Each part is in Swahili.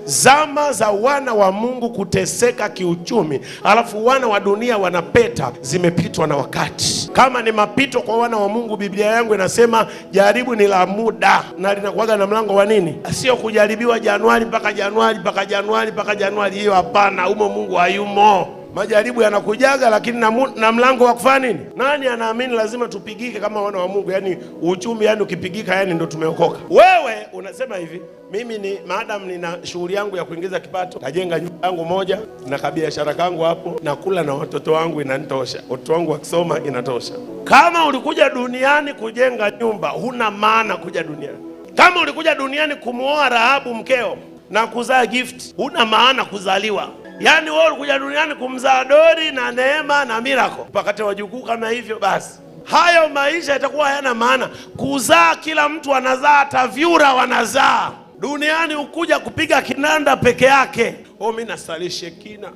Zama za wana wa Mungu kuteseka kiuchumi, alafu wana wa dunia wanapeta, zimepitwa na wakati. Kama ni mapito kwa wana wa Mungu, Biblia yangu inasema jaribu ni la muda, na linakuwaga na mlango wa nini? Sio kujaribiwa Januari mpaka Januari mpaka Januari mpaka Januari. Hiyo hapana, humo Mungu hayumo. Majaribu yanakujaga, lakini na mlango wa kufanya nini? Nani anaamini lazima tupigike kama wana wa Mungu? Yani uchumi, yani ukipigika, yani ndo tumeokoka. Wewe unasema hivi, mimi ni maadamu nina shughuli yangu ya kuingiza kipato, najenga nyumba yangu moja na kabiashara kangu hapo, nakula na watoto wangu, inanitosha. Watoto wangu wakisoma inatosha. Kama ulikuja duniani kujenga nyumba, huna maana kuja duniani. Kama ulikuja duniani kumuoa Rahabu mkeo na kuzaa gift, huna maana kuzaliwa. Yaani wewe ulikuja duniani kumzaa Dori na Neema na Miracle, pakate wajukuu kama hivyo, basi hayo maisha yatakuwa hayana maana. Kuzaa, kila mtu anazaa, tavyura wanazaa. Duniani ukuja kupiga kinanda peke yake. Mimi nasali Shekina.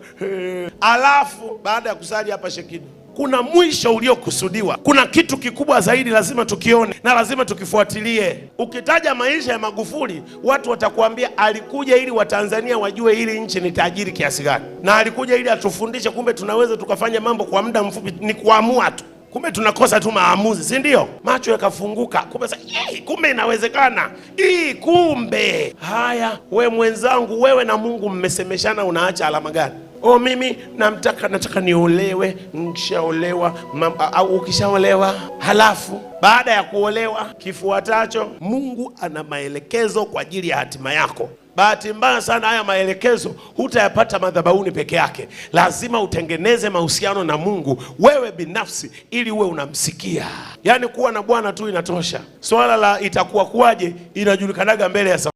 Alafu baada ya kusali hapa Shekina, kuna mwisho uliokusudiwa. Kuna kitu kikubwa zaidi lazima tukione na lazima tukifuatilie. Ukitaja maisha ya Magufuli, watu watakuambia alikuja ili Watanzania wajue hili nchi ni tajiri kiasi gani, na alikuja ili atufundishe kumbe tunaweza tukafanya mambo kwa muda mfupi, ni kuamua tu. Kumbe tunakosa tu maamuzi, si ndio? Macho yakafunguka, kumbe inawezekana. Kumbe haya, we mwenzangu, wewe na Mungu mmesemeshana, unaacha alama gani? Mimi nataka niolewe. Nikishaolewa au ukishaolewa, halafu baada ya kuolewa kifuatacho, Mungu ana maelekezo kwa ajili ya hatima yako. Bahati mbaya sana, haya maelekezo hutayapata madhabahuni peke yake. Lazima utengeneze mahusiano na Mungu wewe binafsi, ili uwe unamsikia. Yaani kuwa na Bwana tu inatosha. Swala la itakuwa kuwaje inajulikanaga mbele ya